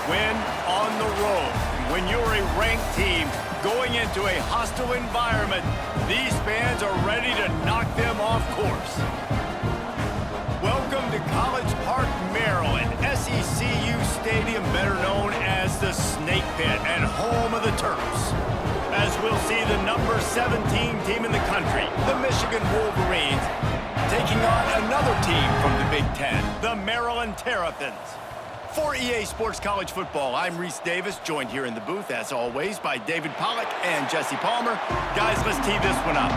Win on the road. When you're a ranked team going into a hostile environment, these fans are ready to knock them off course. Welcome to College Park, Maryland, SECU Stadium, better known as the Snake Pit and home of the Terps. As we'll see the number 17 team in the country, the Michigan Wolverines, taking on another team from the Big Ten, the Maryland Terrapins. For EA Sports College Football, I'm Reese Davis, joined here in the booth, as always, by David Pollack and Jesse Palmer. Guys, let's tee this one up.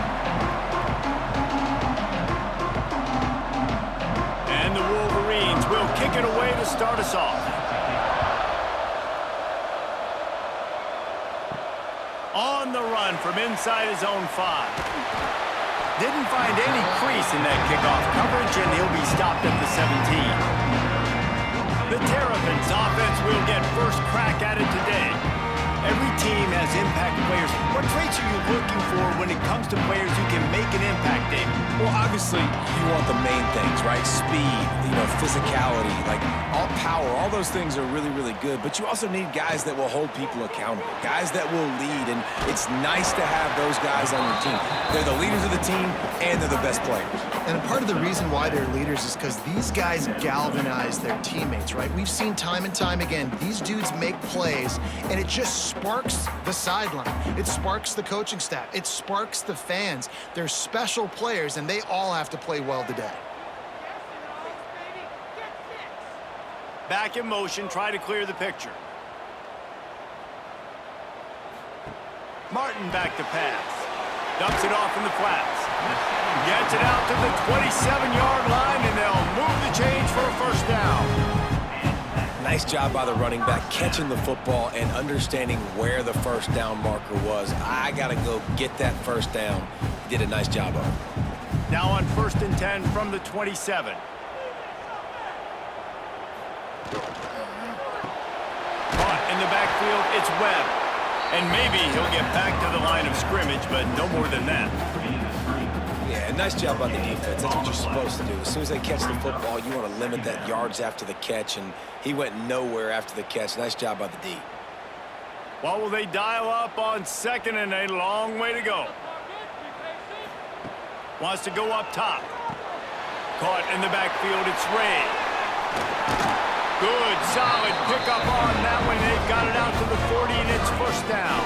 And the Wolverines will kick it away to start us off. On the run from inside his own 5. Didn't find any crease in that kickoff coverage, and he'll be stopped at the 17. The Terrapins offense will get first crack at it today. Every team has impact players. What traits are you looking for when it comes to players who can make an impact, David? Well, obviously, you want the main things, right? Speed, physicality, like all power. All those things are really, really good. But you also need guys that will hold people accountable, guys that will lead. And it's nice to have those guys on your team. They're the leaders of the team, and they're the best players. And part of the reason why they're leaders is because these guys galvanize their teammates, right? We've seen time and time again, these dudes make plays, and it just sparks the sideline. It sparks the coaching staff. It sparks the fans. They're special players, and they all have to play well today. Back in motion, try to clear the picture. Martin back to pass. Dumps it off in the flats. Gets it out to the 27-yard line, and they'll move the change for a first down. Nice job by the running back, catching the football and understanding where the first down marker was. I got to go get that first down. He did a nice job of it. Now on 1st and 10 from the 27. Caught in the backfield, it's Webb. And maybe he'll get back to the line of scrimmage, but no more than that. Yeah, nice job by the defense. That's what you're supposed to do. As soon as they catch the football, you want to limit that yards after the catch, and he went nowhere after the catch. Nice job by the D. What will they dial up on 2nd and a long way to go? Wants to go up top. Caught in the backfield, it's Ray. Good, solid pickup on that one. They've got it out to the 40, and it's first down.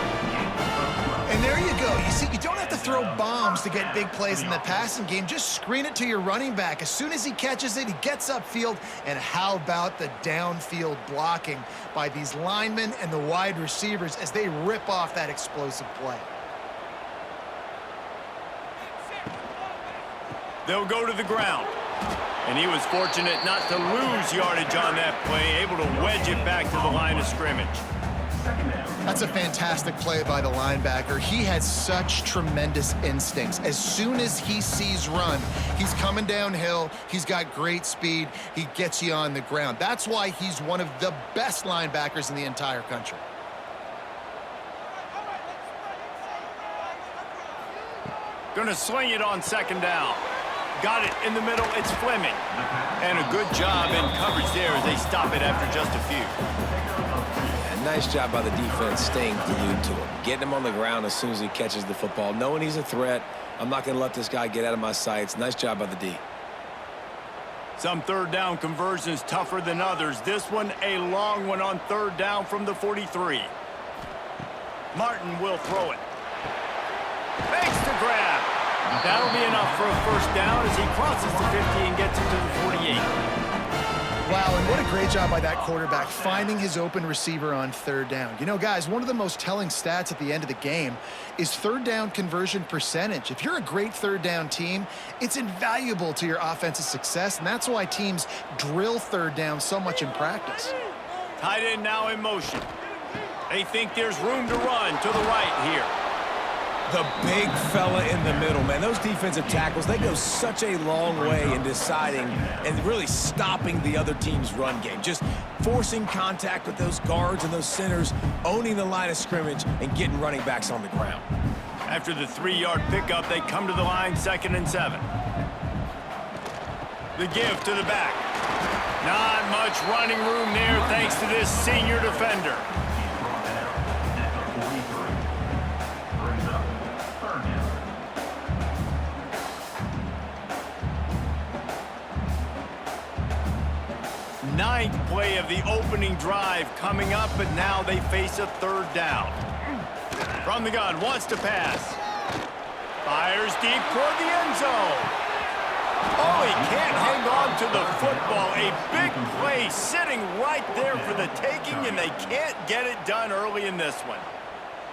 And there you go. You see, you don't have to throw bombs to get big plays in the passing game. Just screen it to your running back. As soon as he catches it, he gets upfield. And how about the downfield blocking by these linemen and the wide receivers as they rip off that explosive play? They'll go to the ground. And he was fortunate not to lose yardage on that play, able to wedge it back to the line of scrimmage. That's a fantastic play by the linebacker. He has such tremendous instincts. As soon as he sees run, he's coming downhill. He's got great speed. He gets you on the ground. That's why he's one of the best linebackers in the entire country. Gonna sling it on 2nd down. Got it in the middle, it's Fleming. And a good job in coverage there as they stop it after just a few. Yeah, nice job by the defense staying glued to him. Getting him on the ground as soon as he catches the football. Knowing he's a threat, I'm not going to let this guy get out of my sights. Nice job by the D. Some 3rd down conversions tougher than others. This one, a long one on 3rd down from the 43. Martin will throw it. Makes the grab. That'll be enough for a first down as he crosses the 50 and gets it to the 48. Wow, and what a great job by that quarterback finding his open receiver on 3rd down. You know, guys, one of the most telling stats at the end of the game is 3rd down conversion percentage. If you're a great 3rd down team, it's invaluable to your offensive success, and that's why teams drill 3rd down so much in practice. Tight end now in motion. They think there's room to run to the right here. The big fella in the middle, man. Those defensive tackles, they go such a long way in deciding and really stopping the other team's run game. Just forcing contact with those guards and those centers, owning the line of scrimmage, and getting running backs on the ground. After the 3-yard pickup, they come to the line 2nd and 7. The give to the back. Not much running room there thanks to this senior defender. Ninth play of the opening drive coming up, but now they face a third down. From the gun, wants to pass. Fires deep toward the end zone. Oh, he can't hang on to the football. A big play sitting right there for the taking, and they can't get it done early in this one.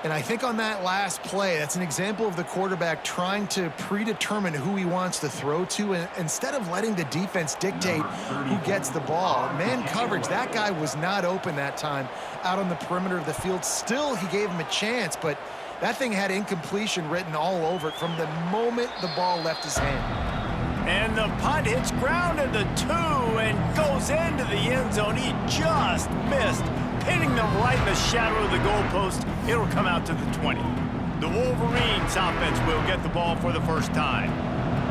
And I think on that last play, that's an example of the quarterback trying to predetermine who he wants to throw to, and instead of letting the defense dictate who gets the ball. Man coverage, that guy was not open that time out on the perimeter of the field. Still, he gave him a chance, but that thing had incompletion written all over it from the moment the ball left his hand. And the punt hits ground at the 2 and goes into the end zone. He just missed, hitting them right in the shadow of the goalpost. It'll come out to the 20. The Wolverines offense will get the ball for the first time.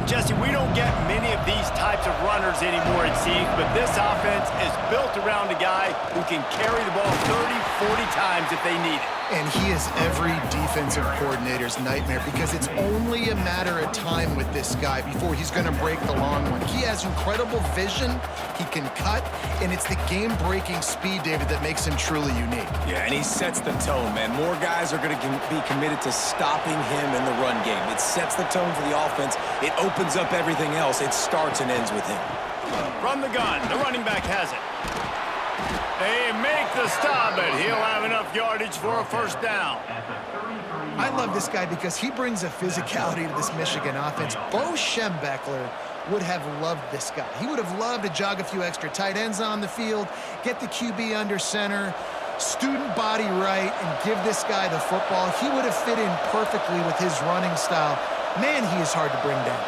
Jesse, we don't get many of these types of runners anymore, it seems, but this offense is built around a guy who can carry the ball 30, 40 times if they need it. And he is every defensive coordinator's nightmare because it's only a matter of time with this guy before he's going to break the long one. He has incredible vision, he can cut, and it's the game-breaking speed, David, that makes him truly unique. Yeah, and he sets the tone, man. More guys are going to be committed to stopping him in the run game. It sets the tone for the offense. It opens up everything else. It starts and ends with him. From the gun, the running back has it. They make the stop, but he'll have enough yardage for a first down. I love this guy because he brings a physicality to this Michigan offense. Bo Schembechler would have loved this guy. He would have loved to jog a few extra tight ends on the field, get the QB under center, student body right, and give this guy the football. He would have fit in perfectly with his running style. Man, he is hard to bring down.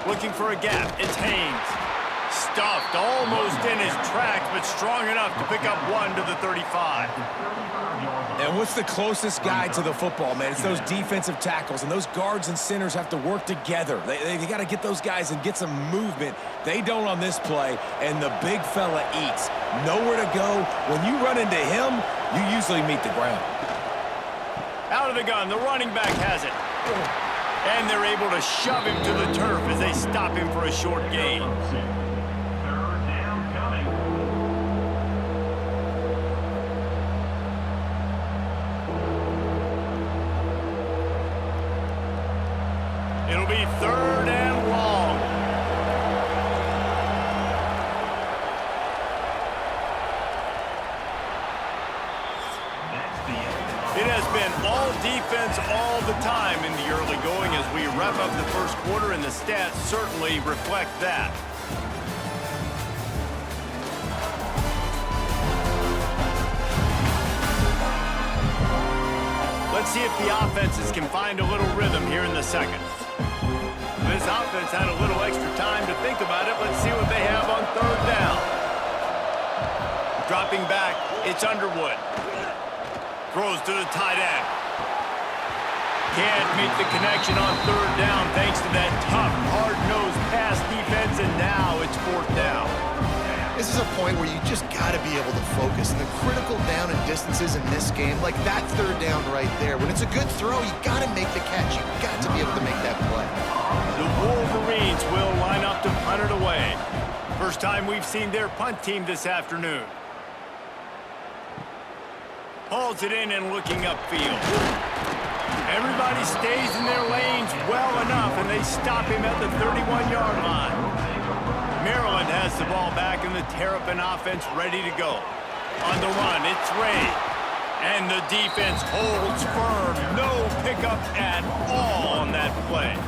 Looking for a gap, it's Haynes. Stuffed almost in his tracks, but strong enough to pick up one to the 35. And what's the closest guy to the football, man? It's those defensive tackles, and those guards and centers have to work together. They got to get those guys and get some movement. They don't on this play, and the big fella eats. Nowhere to go. When you run into him, you usually meet the ground. Out of the gun, the running back has it. And they're able to shove him to the turf as they stop him for a short gain. It'll be third and long. It has been all defense all the time in the early going as we wrap up the first quarter, and the stats certainly reflect that. Let's see if the offenses can find a little rhythm here in the second. This offense had a little extra time to think about it. Let's see what they have on third down. Dropping back, it's Underwood. Throws to the tight end. Can't meet the connection on third down thanks to that tough, hard-nosed pass defense, and now it's fourth down. This is a point where you just got to be able to focus. And the critical down and distances in this game, like that third down right there, when it's a good throw, you got to make the catch. You got to be able to make that play. The Wolverines will line up to punt it away. First time we've seen their punt team this afternoon. Hauls it in and looking upfield. Everybody stays in their lanes well enough, and they stop him at the 31-yard line. Maryland has the ball back, and the Terrapin offense ready to go. On the run, it's Ray. And the defense holds firm. No pickup at all on that play.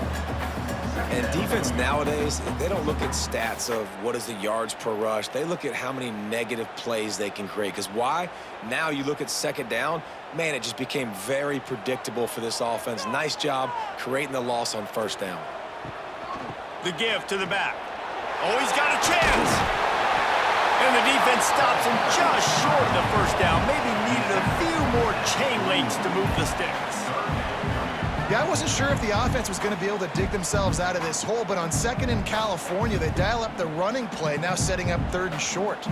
And defense nowadays, they don't look at stats of what is the yards per rush. They look at how many negative plays they can create. Because why? Now you look at second down, man, it just became very predictable for this offense. Nice job creating the loss on first down. The give to the back. Oh, he's got a chance. And the defense stops him just short of the first down. Maybe needed a few more chain links to move the sticks. Yeah, I wasn't sure if the offense was going to be able to dig themselves out of this hole, but on 2nd and California, they dial up the running play, now setting up 3rd and short.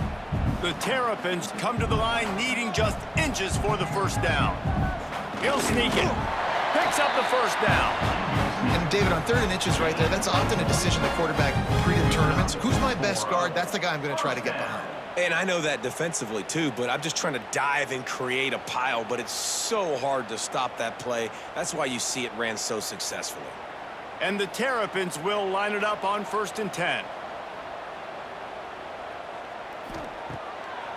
The Terrapins come to the line needing just inches for the first down. He'll sneak it. Picks up the first down. And David, on 3rd and inches right there, that's often a decision the quarterback pre-determines. Who's my best guard? That's the guy I'm going to try to get behind. And I know that defensively, too, but I'm just trying to dive and create a pile, but it's so hard to stop that play. That's why you see it ran so successfully. And the Terrapins will line it up on 1st and 10.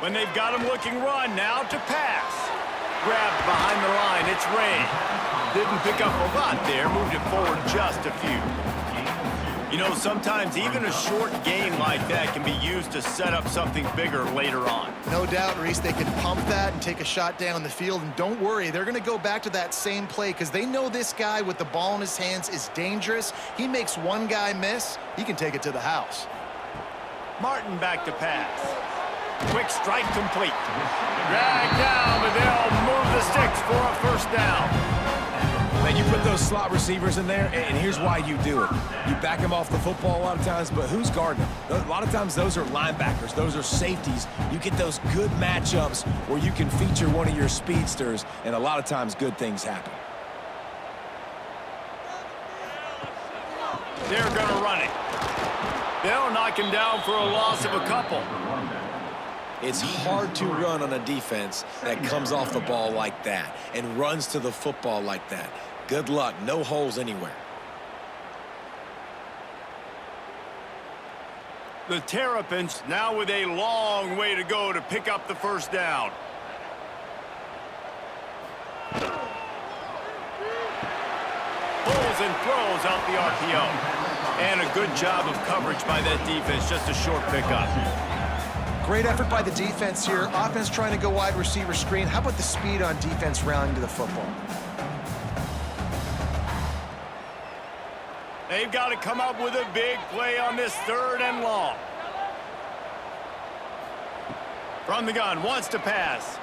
When they've got him looking run, now to pass. Grabbed behind the line, it's Ray. Didn't pick up a lot there, moved it forward just a few. You know, sometimes even a short gain like that can be used to set up something bigger later on. No doubt, Reese, they can pump that and take a shot down the field. And don't worry, they're going to go back to that same play because they know this guy with the ball in his hands is dangerous. He makes one guy miss, he can take it to the house. Martin back to pass. Quick strike complete. Drag down, but they'll move the sticks for a first down. Man, you put those slot receivers in there, and here's why you do it. You back them off the football a lot of times, but who's guarding them? A lot of times those are linebackers. Those are safeties. You get those good matchups where you can feature one of your speedsters, and a lot of times good things happen. They're going to run it. They'll knock him down for a loss of a couple. It's hard to run on a defense that comes off the ball like that and runs to the football like that. Good luck. No holes anywhere. The Terrapins now with a long way to go to pick up the first down. Pulls and throws out the RPO. And a good job of coverage by that defense. Just a short pickup. Great effort by the defense here. Offense trying to go wide receiver screen. How about the speed on defense rallying to the football? They've got to come up with a big play on this 3rd and long. From the gun, wants to pass.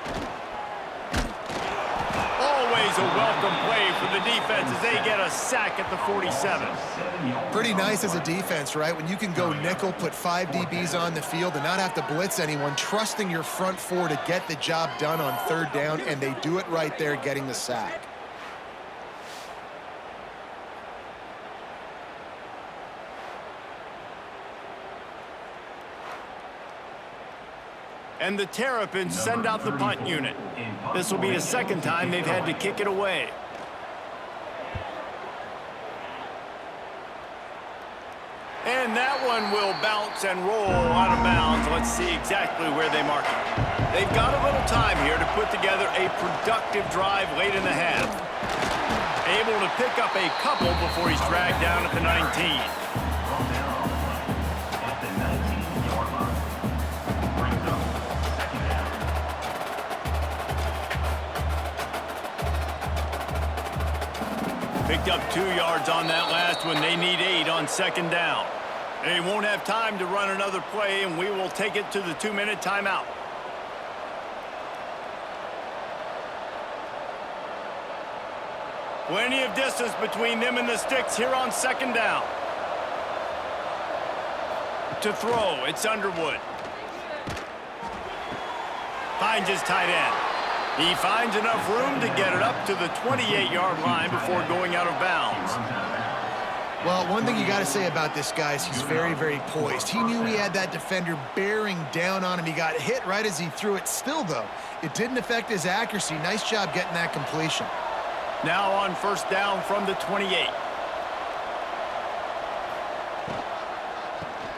Always a welcome play for the defense as they get a sack at the 47. Pretty nice as a defense, right? When you can go nickel, put 5 DBs on the field and not have to blitz anyone, trusting your front 4 to get the job done on 3rd down, and they do it right there, getting the sack. And the Terrapins send out the punt unit. This will be the 2nd time they've had to kick it away. And that one will bounce and roll out of bounds. Let's see exactly where they mark it. They've got a little time here to put together a productive drive late in the half. Able to pick up a couple before he's dragged down at the 19. Picked up 2 yards on that last one. They need 8 on 2nd down. They won't have time to run another play, and we will take it to the 2-minute timeout. Plenty of distance between them and the sticks here on 2nd down. To throw, it's Underwood. Finds his tight end. He finds enough room to get it up to the 28-yard line before going out of bounds. Well, one thing you got to say about this guy is he's very, very poised. He knew he had that defender bearing down on him. He got hit right as he threw it. Still, though, it didn't affect his accuracy. Nice job getting that completion. Now on 1st down from the 28.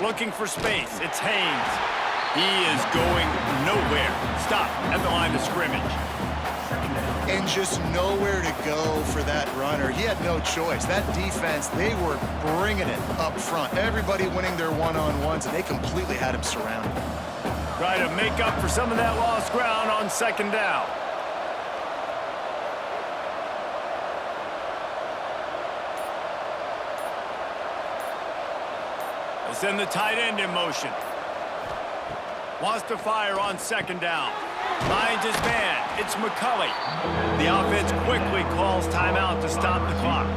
Looking for space. It's Haynes. He is going nowhere. Stop at the line of scrimmage. And just nowhere to go for that runner. He had no choice. That defense, they were bringing it up front. Everybody winning their one-on-ones, and they completely had him surrounded. Try to make up for some of that lost ground on 2nd down. They send the tight end in motion. Wants to fire on 2nd down. Finds his man. It's McCulley. The offense quickly calls timeout to stop the clock.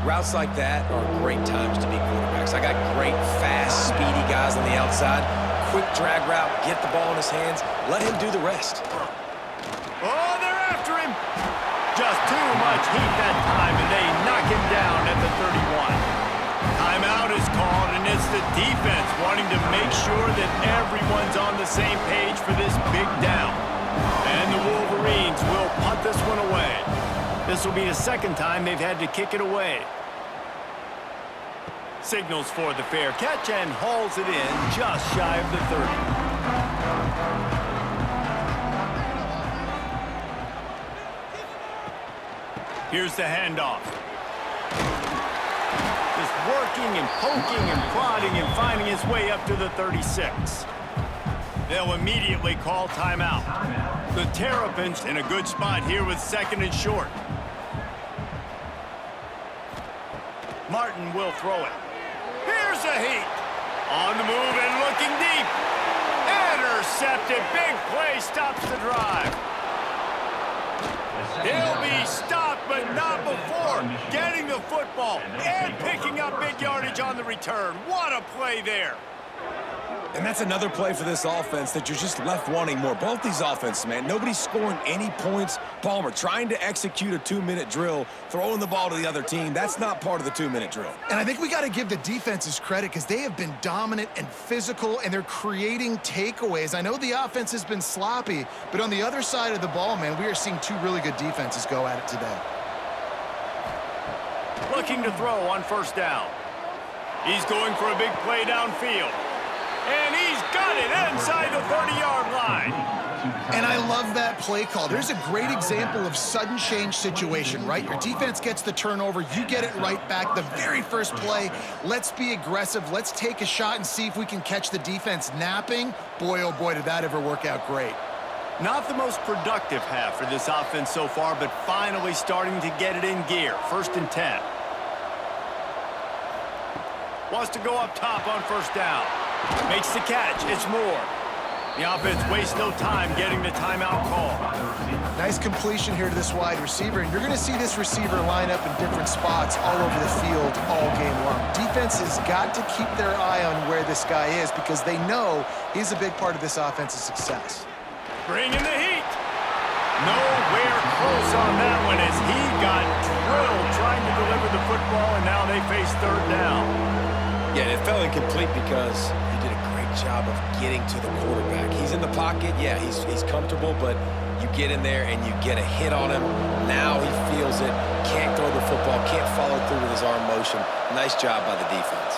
Routes like that are great times to be quarterbacks. I got great, fast, speedy guys on the outside. Quick drag route, get the ball in his hands, let him do the rest. Oh, they're after him. Just too much heat that time, and they knock him down at the 31. Timeout is called, and it's the defense wanting to make sure that everyone's on the same page for this big down. And the Wolverines will punt this one away. This will be the second time they've had to kick it away. Signals for the fair catch and hauls it in just shy of the 30. Here's the handoff. Just working and poking and prodding and finding his way up to the 36. They'll immediately call timeout. The Terrapins in a good spot here with 2nd and short. Martin will throw it. Here's a heat. On the move and looking deep. Intercepted. Big play stops the drive. He'll be stopped, but not before getting the football and picking up big yardage on the return. What a play there. And that's another play for this offense that you're just left wanting more. Both these offenses, man, nobody's scoring any points. Palmer trying to execute a 2-minute drill, throwing the ball to the other team. That's not part of the 2-minute drill. And I think we got to give the defenses credit because they have been dominant and physical, and they're creating takeaways. I know the offense has been sloppy, but on the other side of the ball, man, we are seeing two really good defenses go at it today. Looking to throw on 1st down. He's going for a big play downfield. And he's got it inside the 30-yard line. And I love that play call. There's a great example of sudden change situation, right? Your defense gets the turnover. You get it right back. The very first play, let's be aggressive. Let's take a shot and see if we can catch the defense napping. Boy, oh boy, did that ever work out great. Not the most productive half for this offense so far, but finally starting to get it in gear. 1st and 10. Wants to go up top on 1st down. Makes the catch. It's Moore. The offense wastes no time getting the timeout call. Nice completion here to this wide receiver, and you're going to see this receiver line up in different spots all over the field all game long. Defense has got to keep their eye on where this guy is because they know he's a big part of this offense's success. Bringing the heat. Nowhere close on that one as he got drilled trying to deliver the football, and now they face 3rd down. Yeah, it felt incomplete because he did a great job of getting to the quarterback. He's in the pocket. Yeah, he's comfortable, but you get in there and you get a hit on him. Now he feels it. Can't throw the football. Can't follow through with his arm motion. Nice job by the defense.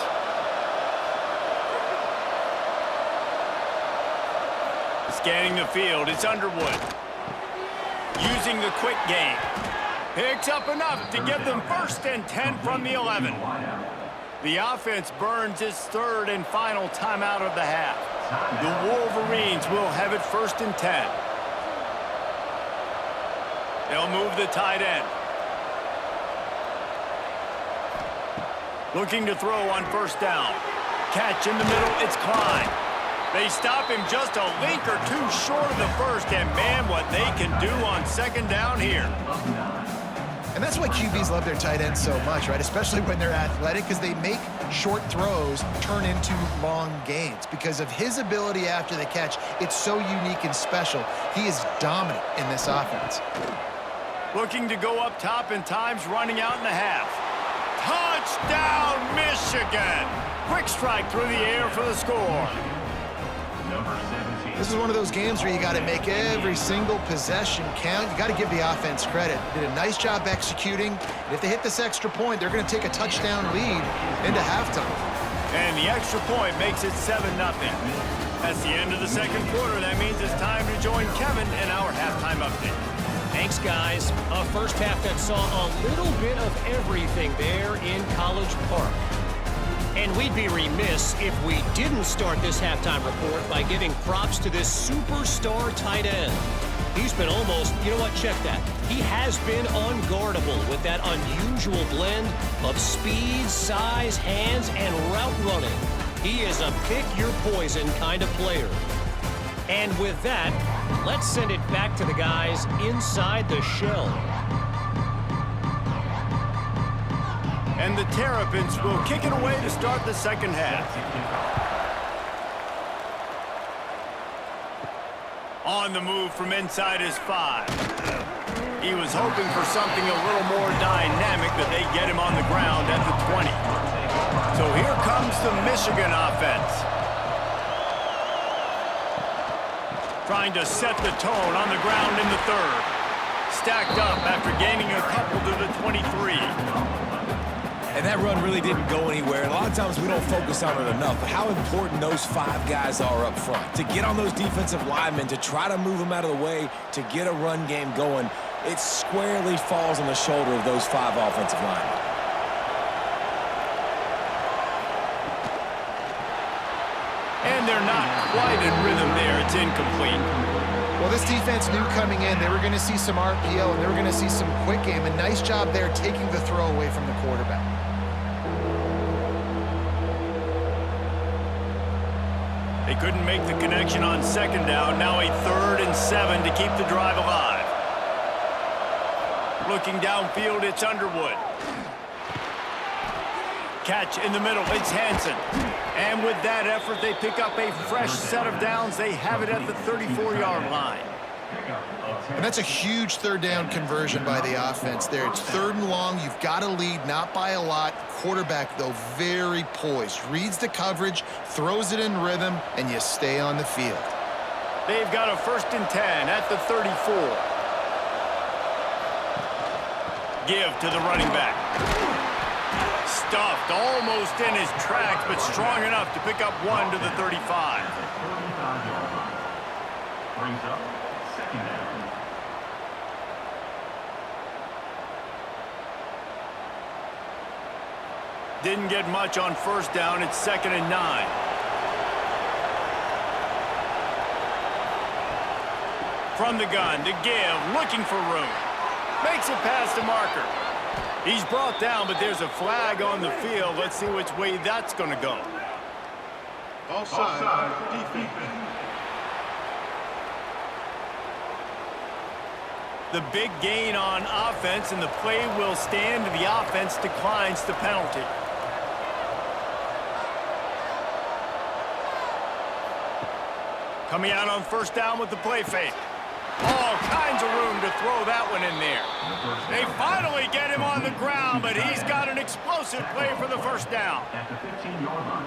Scanning the field, it's Underwood. Using the quick game. Picks up enough to get them 1st and 10 from the 11. The offense burns its 3rd and final timeout of the half. The Wolverines will have it 1st and 10. They'll move the tight end. Looking to throw on 1st down. Catch in the middle, it's Klein. They stop him just a link or two short of the 1st, and man, what they can do on 2nd down here. And that's why QBs love their tight ends so much, right? Especially when they're athletic, because they make short throws turn into long gains. Because of his ability after the catch, it's so unique and special. He is dominant in this offense. Looking to go up top and time's running out in the half. Touchdown, Michigan! Quick strike through the air for the score. This is one of those games where you got to make every single possession count. You got to give the offense credit. They did a nice job executing. And if they hit this extra point, they're going to take a touchdown lead into halftime. And the extra point makes it 7-0. That's the end of the 2nd quarter. That means it's time to join Kevin in our halftime update. Thanks, guys. A first half that saw a little bit of everything there in College Park. And we'd be remiss if we didn't start this halftime report by giving props to this superstar tight end. He's been almost, you know what, check that. He has been unguardable with that unusual blend of speed, size, hands, and route running. He is a pick-your-poison kind of player. And with that, let's send it back to the guys inside the shell. And the Terrapins will kick it away to start the second half. On the move from inside his 5. He was hoping for something a little more dynamic, but they get him on the ground at the 20. So here comes the Michigan offense. Trying to set the tone on the ground in the third. Stacked up after gaining a couple to the 23. And that run really didn't go anywhere. And a lot of times we don't focus on it enough, but how important those 5 guys are up front. To get on those defensive linemen, to try to move them out of the way, to get a run game going, it squarely falls on the shoulder of those 5 offensive linemen. And they're not quite in rhythm there. It's incomplete. Well, this defense knew coming in they were going to see some RPO and they were going to see some quick game. A nice job there taking the throw away from the quarterback. They couldn't make the connection on second down. Now a 3rd and 7 to keep the drive alive. Looking downfield, it's Underwood. Catch in the middle, it's Hansen. And with that effort, they pick up a fresh set of downs. They have it at the 34-yard line. And that's a huge third down conversion by the offense there. It's 3rd and long. You've got to lead, not by a lot. Quarterback, though, very poised. Reads the coverage, throws it in rhythm, and you stay on the field. They've got a 1st and 10 at the 34. Give to the running back. Stuffed almost in his tracks, but strong enough to pick up 1 to the 35. Brings up 2nd down. Didn't get much on 1st down. It's 2nd and 9. From the gun to Give, looking for room. Makes it past the marker. He's brought down, but there's a flag on the field. Let's see which way that's going to go. Offside. Defense. The big gain on offense, and the play will stand. The offense declines the penalty. Coming out on 1st down with the play fake. All kinds of room to throw that one in there. They finally get him on the ground, but he's got an explosive play for the 1st down.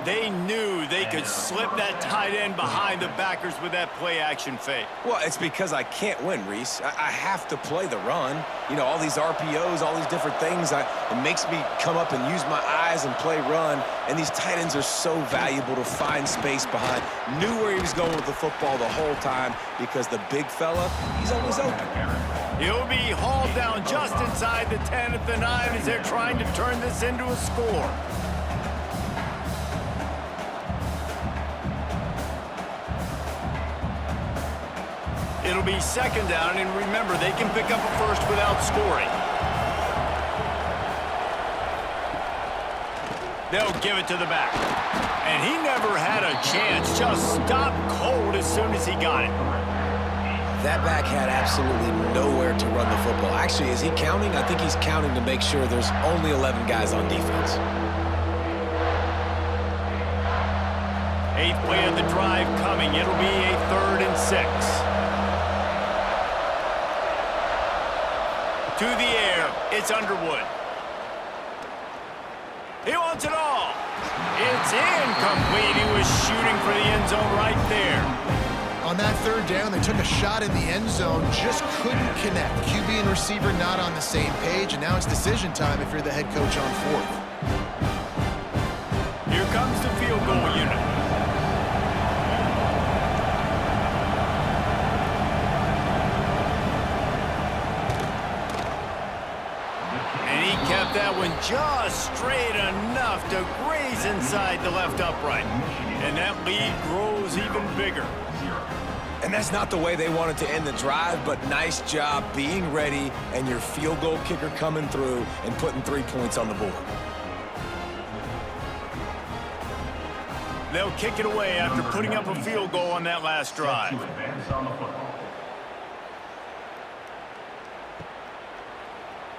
They knew they could slip that tight end behind the backers with that play-action fake. Well, it's because I can't win, Reese. I have to play the run. You know, all these RPOs, all these different things, it makes me come up and use my eyes and play run. And these tight ends are so valuable to find space behind. Knew where he was going with the football the whole time because the big fella, he's always open. He'll be hauled down just inside the 10 at the 9 as they're trying to turn this into a score. It'll be 2nd down, and remember, they can pick up a 1st without scoring. They'll give it to the back. And he never had a chance, just stopped cold as soon as he got it. That back had absolutely nowhere to run the football. Actually, is he counting? I think he's counting to make sure there's only 11 guys on defense. 8th play of the drive coming. It'll be a 3rd and 6. To the air, it's Underwood. He wants it all. It's incomplete. He was shooting for the end zone right there. On that 3rd down, they took a shot in the end zone, just couldn't connect. QB and receiver not on the same page, and now it's decision time if you're the head coach on 4th. Here comes the field goal unit. And he kept that one just straight enough to graze inside the left upright. And that lead grows even bigger. And that's not the way they wanted to end the drive, but nice job being ready and your field goal kicker coming through and putting 3 points on the board. They'll kick it away after putting up a field goal on that last drive. To advance on the football.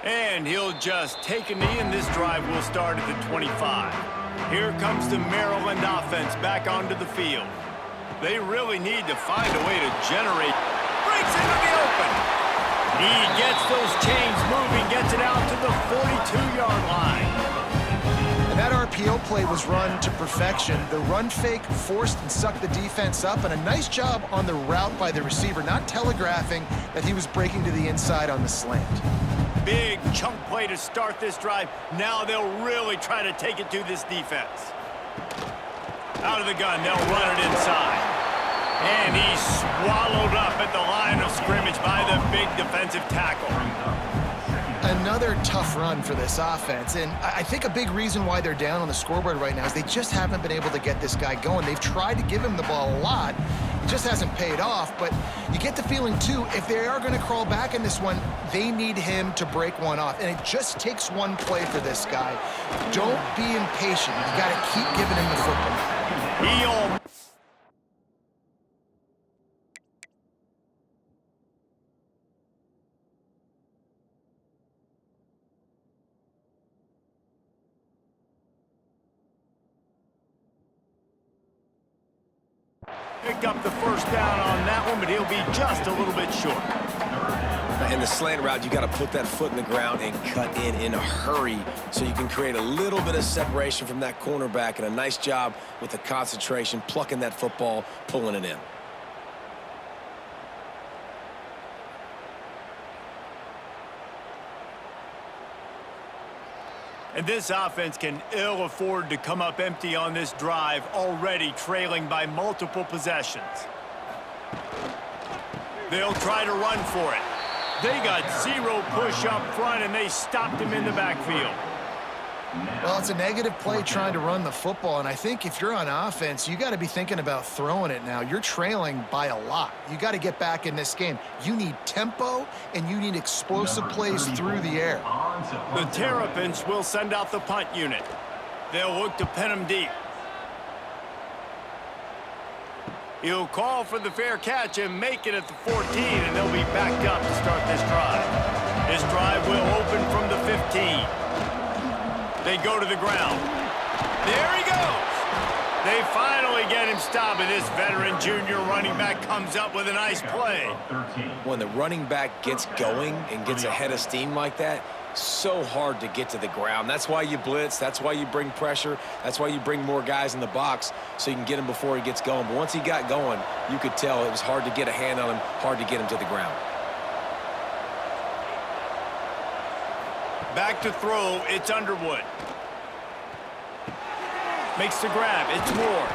And he'll just take a knee, and this drive will start at the 25. Here comes the Maryland offense back onto the field. They really need to find a way to generate. Breaks into the open. He gets those chains moving, gets it out to the 42-yard line. And that RPO play was run to perfection. The run fake forced and sucked the defense up, and a nice job on the route by the receiver, not telegraphing that he was breaking to the inside on the slant. Big chunk play to start this drive. Now they'll really try to take it to this defense. Out of the gun, they'll run it inside. And he's swallowed up at the line of scrimmage by the big defensive tackle. Another tough run for this offense, and I think a big reason why they're down on the scoreboard right now is they just haven't been able to get this guy going. They've tried to give him the ball a lot. It just hasn't paid off, but you get the feeling, too, if they are going to crawl back in this one, they need him to break one off, and it just takes one play for this guy. Don't be impatient. You got to keep giving him the football. Pick up the first down on that one, but he'll be just a little bit short. In the slant route, you got to put that foot in the ground and cut in a hurry so you can create a little bit of separation from that cornerback, and a nice job with the concentration, plucking that football, pulling it in. And this offense can ill afford to come up empty on this drive, already trailing by multiple possessions. They'll try to run for it. They got zero push up front, and they stopped him in the backfield. Well, it's a negative play trying to run the football, and I think if you're on offense, you got to be thinking about throwing it now. You're trailing by a lot. You got to get back in this game. You need tempo, and you need explosive plays through the air. The Terrapins will send out the punt unit. They'll look to pin him deep. He'll call for the fair catch and make it at the 14, and they'll be backed up to start this drive. This drive will open from the 15. They go to the ground. There he goes. They finally get him stopped, and this veteran junior running back comes up with a nice play. When the running back gets going and gets ahead of steam like that, so hard to get to the ground. That's why you blitz. That's why you bring pressure. That's why you bring more guys in the box so you can get him before he gets going. But once he got going, you could tell it was hard to get a hand on him, hard to get him to the ground. Back to throw, it's Underwood. Makes the grab, it's Ward.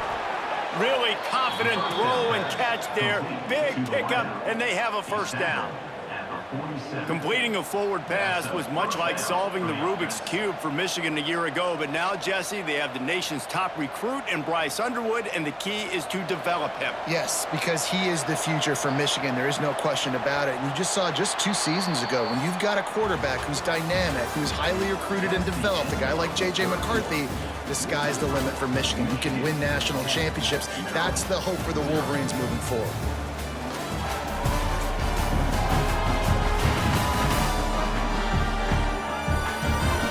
Really confident throw and catch there. Big pickup, and they have a first down. Completing a forward pass was much like solving the Rubik's Cube for Michigan a year ago, but now, Jesse, they have the nation's top recruit in Bryce Underwood, and the key is to develop him. Yes, because he is the future for Michigan. There is no question about it. And you just saw just 2 seasons ago, when you've got a quarterback who's dynamic, who's highly recruited and developed, a guy like J.J. McCarthy, the sky's the limit for Michigan. You can win national championships. That's the hope for the Wolverines moving forward.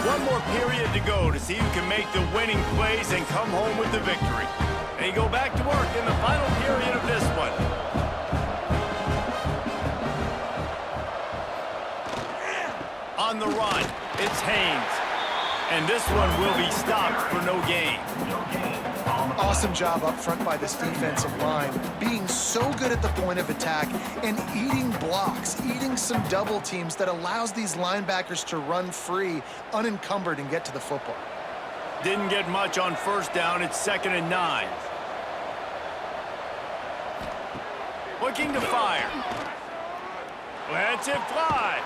One more period to go to see who can make the winning plays and come home with the victory. They go back to work in the final period of this one. On the run, it's Haynes. And this one will be stopped for no gain. Awesome job up front by this defensive line, being so good at the point of attack and eating blocks, eating some double teams that allows these linebackers to run free, unencumbered, and get to the football. Didn't get much on first down. It's 2nd and 9. Looking to fire. Lets it fly.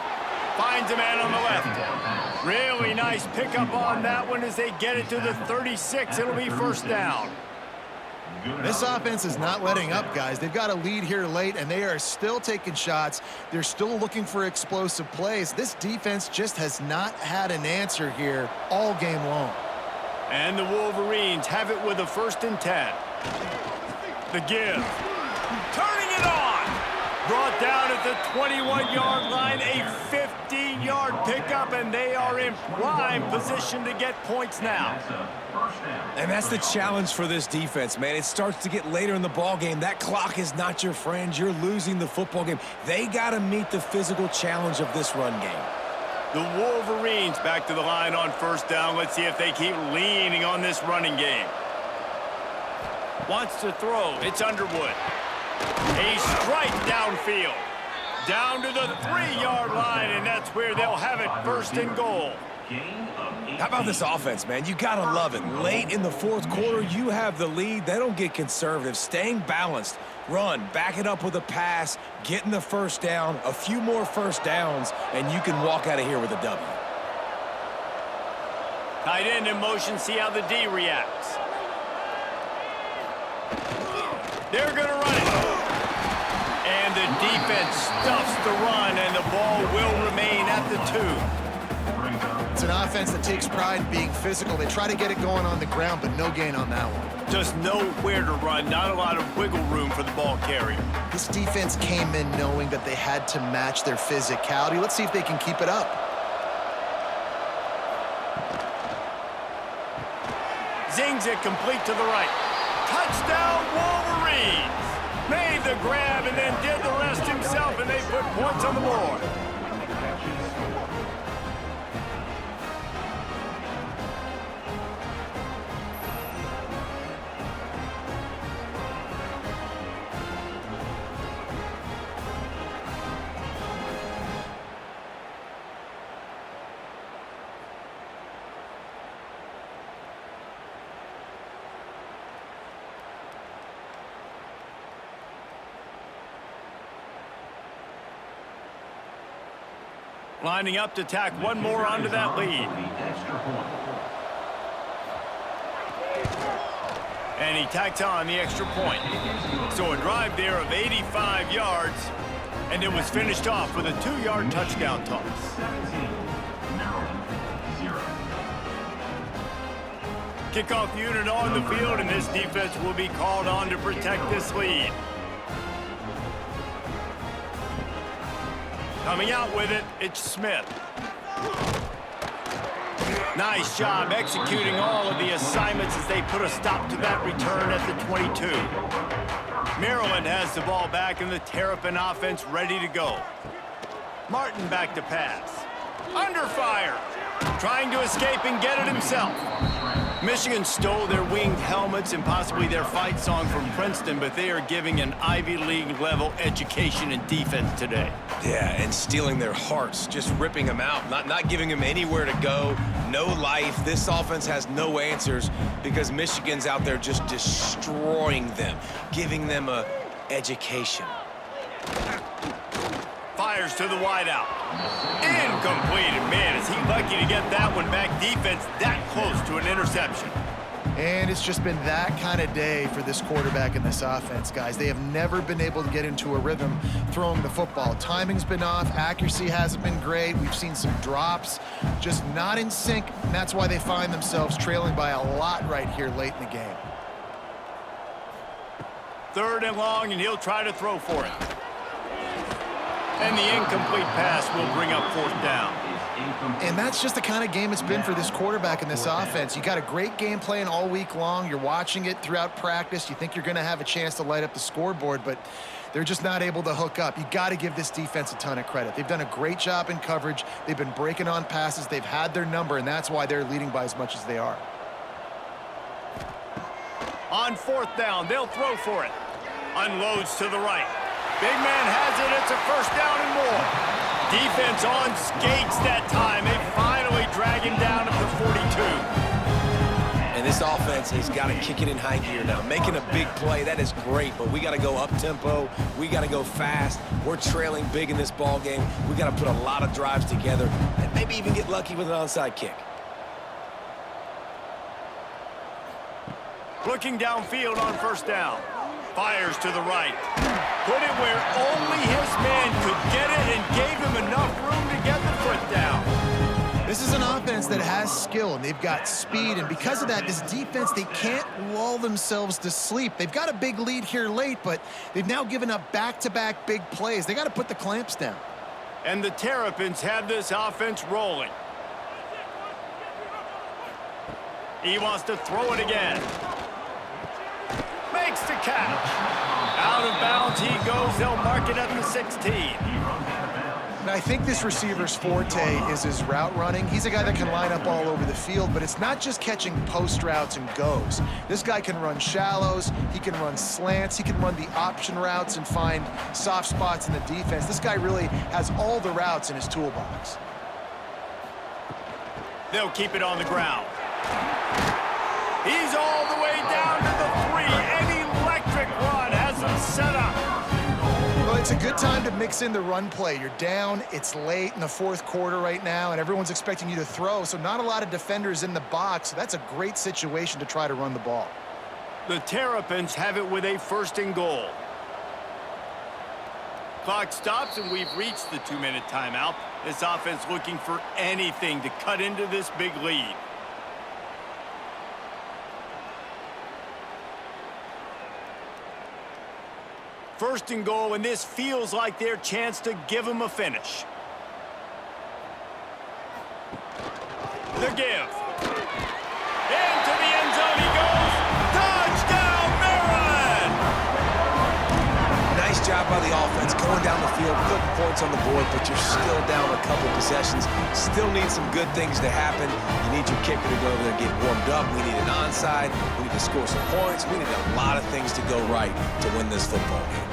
Finds a man on the left. Really nice pickup on that one as they get it to the 36. It'll be first down. This offense is not letting up, guys. They've got a lead here late, and they are still taking shots. They're still looking for explosive plays. This defense just has not had an answer here all game long. And the Wolverines have it with a 1st and 10. The give. Turning it on. Brought down at the 21-yard line, a 15-yard pickup, and they are in prime position to get points now. And that's the challenge for this defense, man. It starts to get later in the ball game. That clock is not your friend. You're losing the football game. They got to meet the physical challenge of this run game. The Wolverines back to the line on first down. Let's see if they keep leaning on this running game. Wants to throw. It's Underwood. A strike downfield. Down to the 3-yard line, and that's where they'll have it, first and goal. How about this offense, man? You got to love it. Late in the fourth quarter, you have the lead. They don't get conservative. Staying balanced. Run, back it up with a pass, getting the first down, a few more first downs, and you can walk out of here with a W. Tight end in motion, see how the D reacts. They're going to run it. And the defense stuffs the run, and the ball will remain at the 2. It's an offense that takes pride in being physical. They try to get it going on the ground, but no gain on that one. Just nowhere to run, not a lot of wiggle room for the ball carrier. This defense came in knowing that they had to match their physicality. Let's see if they can keep it up. Zings it complete to the right. Touchdown, Wolverines! Made the grab and then did the rest himself, and they put points on the board. Lining up to tack one more onto that lead. And he tacks on the extra point. So a drive there of 85 yards, and it was finished off with a 2-yard touchdown toss. Kickoff unit on the field, and this defense will be called on to protect this lead. Coming out with it, it's Smith. Nice job executing all of the assignments as they put a stop to that return at the 22. Maryland has the ball back and the Terrapin offense ready to go. Martin back to pass. Under fire. Trying to escape and get it himself. Michigan stole their winged helmets and possibly their fight song from Princeton, but they are giving an Ivy League level education in defense today. Yeah, and stealing their hearts, just ripping them out, not giving them anywhere to go, no life. This offense has no answers because Michigan's out there just destroying them, giving them a education. Fires to the wideout. Incomplete. Man, is he lucky to get that one back. Defense that close to an interception. And it's just been that kind of day for this quarterback and this offense, guys. They have never been able to get into a rhythm throwing the football. Timing's been off. Accuracy hasn't been great. We've seen some drops. Just not in sync, and that's why they find themselves trailing by a lot right here late in the game. 3rd and long, and he'll try to throw for it. And the incomplete pass will bring up 4th down. And that's just the kind of game it's been for this quarterback and this offense. You got a great game plan all week long. You're watching it throughout practice. You think you're going to have a chance to light up the scoreboard, but they're just not able to hook up. You got to give this defense a ton of credit. They've done a great job in coverage. They've been breaking on passes. They've had their number, and that's why they're leading by as much as they are. On 4th down, they'll throw for it. Unloads to the right. Big man has it. It's a 1st down and more. Defense on skates that time. They finally drag him down to the 42. And this offense has got to kick it in high gear now. Making a big play, that is great, but we got to go up-tempo. We got to go fast. We're trailing big in this ball game. We got to put a lot of drives together and maybe even get lucky with an onside kick. Looking downfield on 1st down. Fires to the right. Put it where only his man could get it and gave him enough room to get the foot down. This is an offense that has skill, and they've got speed, and because of that, this defense, they can't lull themselves to sleep. They've got a big lead here late, but they've now given up back-to-back big plays. They got to put the clamps down. And the Terrapins have this offense rolling. He wants to throw it again. Makes the catch. Out of bounds he goes. They'll mark it at the 16. And I think this receiver's forte is his route running. He's a guy that can line up all over the field, but it's not just catching post routes and goes. This guy can run shallows, he can run slants, he can run the option routes and find soft spots in the defense. This guy really has all the routes in his toolbox. They'll keep it on the ground. He's all the way down to the 3. An electric run has him set up. Well, it's a good time to mix in the run play. You're down, it's late in the fourth quarter right now, and everyone's expecting you to throw, so not a lot of defenders in the box. So that's a great situation to try to run the ball. The Terrapins have it with a 1st and goal. Clock stops, and we've reached the 2-minute timeout. This offense looking for anything to cut into this big lead. First and goal, and this feels like their chance to give them a finish. The give. Into the end zone he goes. Touchdown, Maryland! Nice job by the offense going down the field, putting points on the board, but you're still down a couple possessions. Still need some good things to happen. You need your kicker to go over there and get warmed up. We need an onside. We need to score some points. We need a lot of things to go right to win this football game.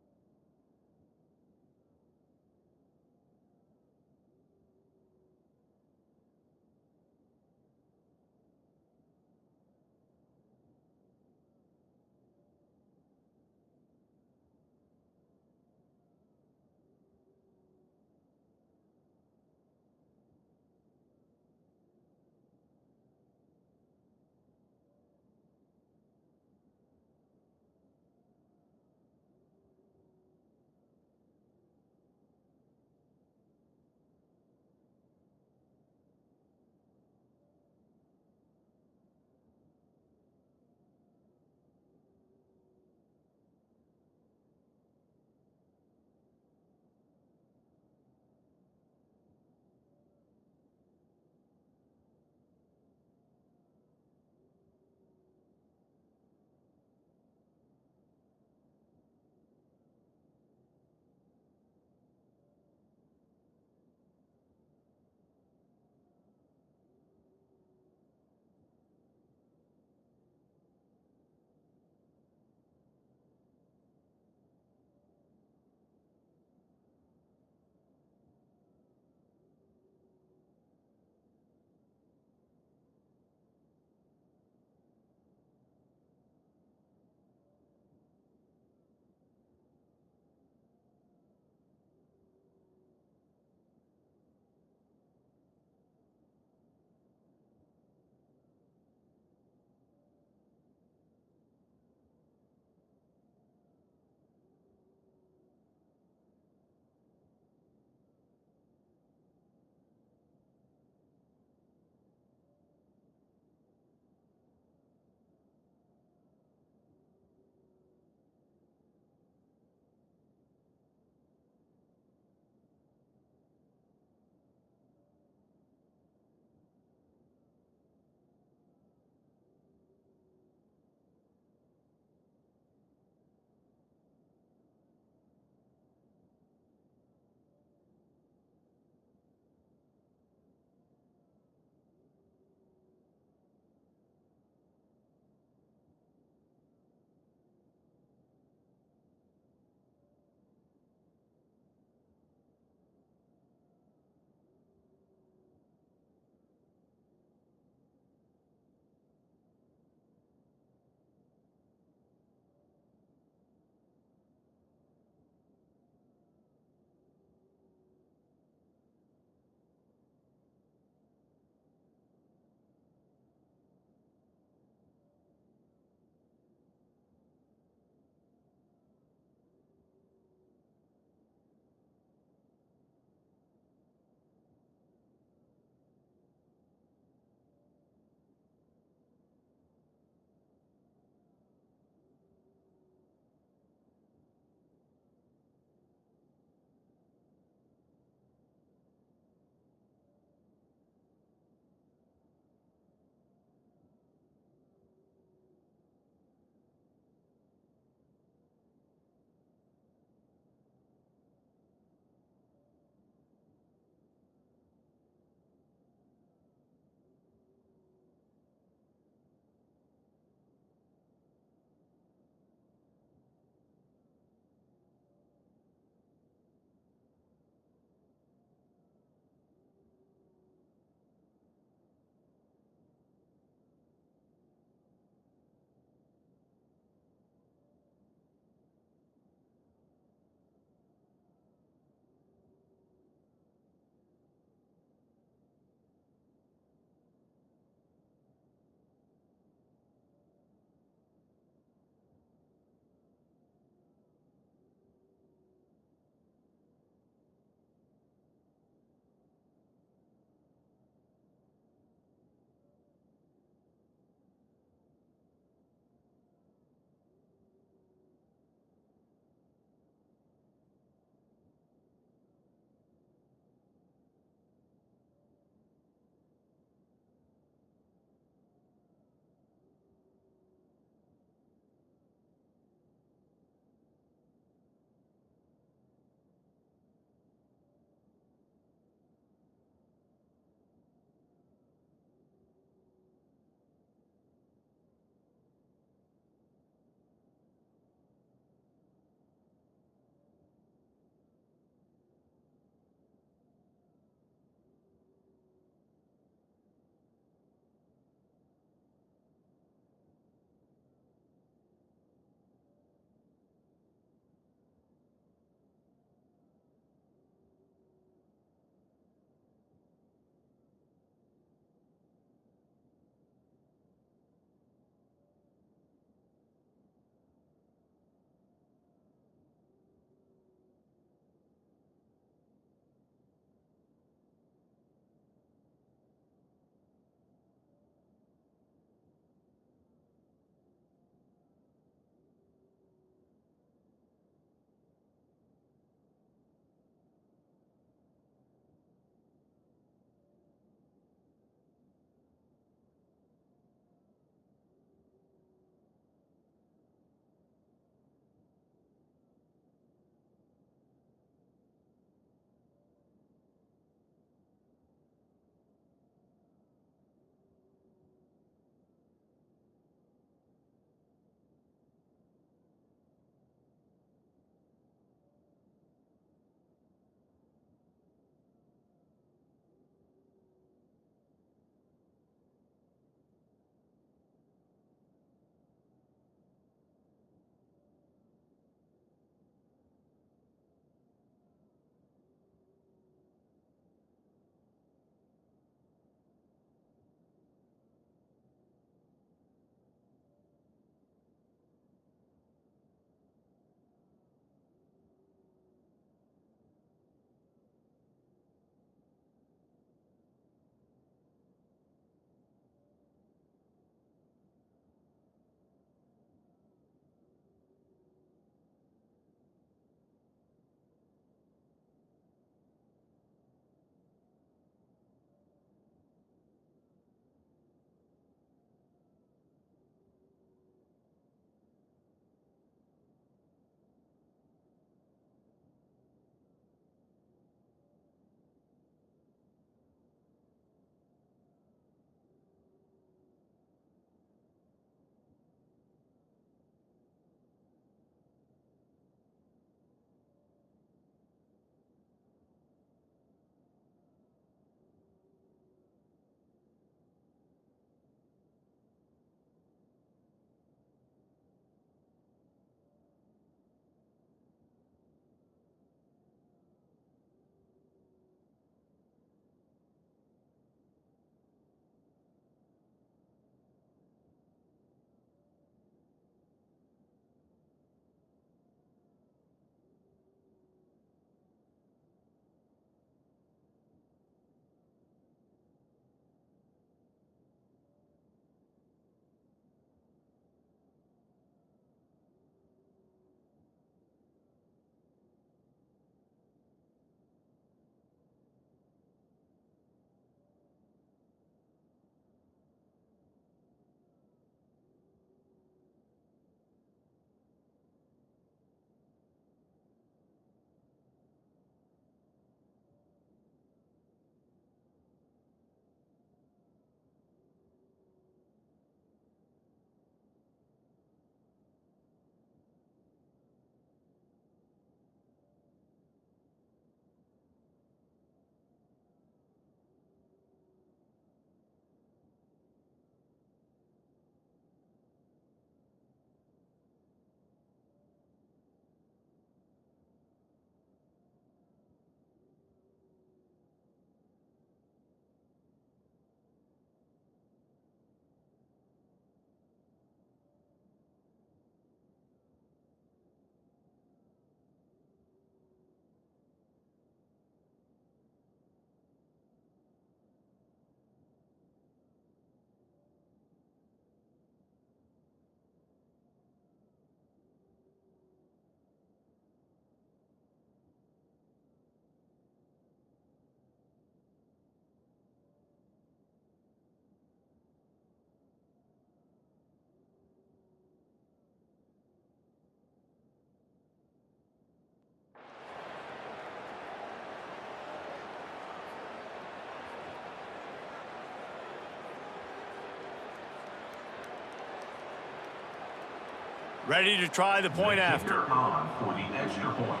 Ready to try the point after. Kicker on for the extra point.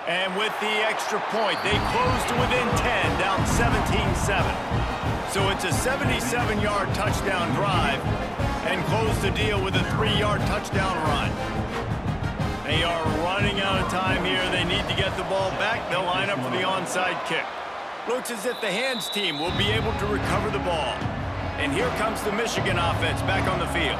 And with the extra point, they close to within 10, down 17-7. So it's a 77-yard touchdown drive and close the deal with a 3-yard touchdown run. They are running out of time here. They need to get the ball back. They'll line up for the onside kick. Looks as if the hands team will be able to recover the ball. And here comes the Michigan offense back on the field.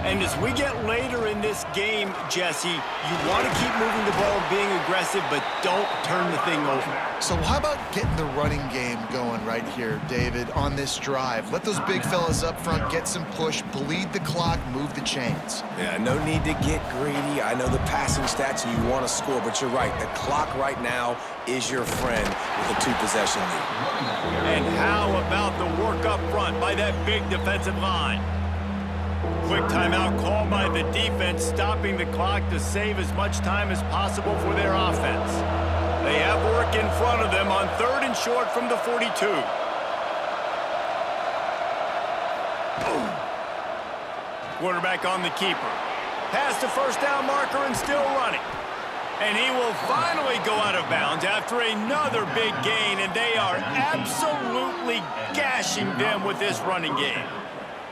And as we get later in this game, Jesse, you want to keep moving the ball and being aggressive, but don't turn the thing over. So how about getting the running game going right here, David, on this drive? Let those big fellas up front get some push, bleed the clock, move the chains. Yeah, no need to get greedy. I know the passing stats and you want to score, but you're right. The clock right now is your friend with a 2-possession lead. And how about the work up front by that big defensive line? Quick timeout called by the defense, stopping the clock to save as much time as possible for their offense. They have work in front of them on 3rd and short from the 42. Quarterback on the keeper. Past the first down marker and still running. And he will finally go out of bounds after another big gain, and they are absolutely gashing them with this running game.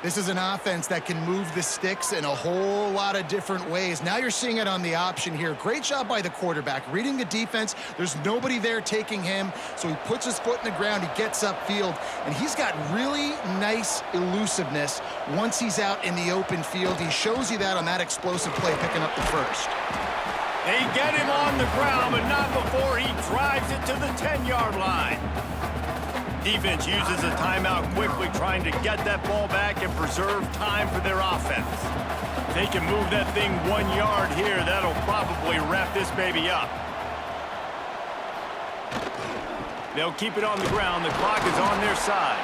This is an offense that can move the sticks in a whole lot of different ways. Now you're seeing it on the option here. Great job by the quarterback. Reading the defense, there's nobody there taking him, so he puts his foot in the ground, he gets upfield, and he's got really nice elusiveness once he's out in the open field. He shows you that on that explosive play, picking up the first. They get him on the ground, but not before he drives it to the 10-yard line. Defense uses a timeout quickly, trying to get that ball back and preserve time for their offense. They can move that thing 1 yard here. That'll probably wrap this baby up. They'll keep it on the ground. The clock is on their side.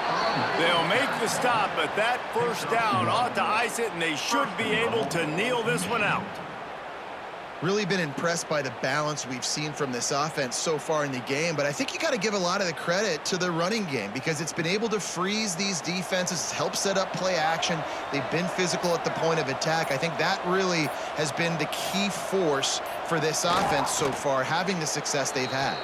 They'll make the stop, but that first down ought to ice it, and they should be able to kneel this one out. Really been impressed by the balance we've seen from this offense so far in the game, but I think you got to give a lot of the credit to the running game because it's been able to freeze these defenses, help set up play action. They've been physical at the point of attack. I think that really has been the key force for this offense so far, having the success they've had.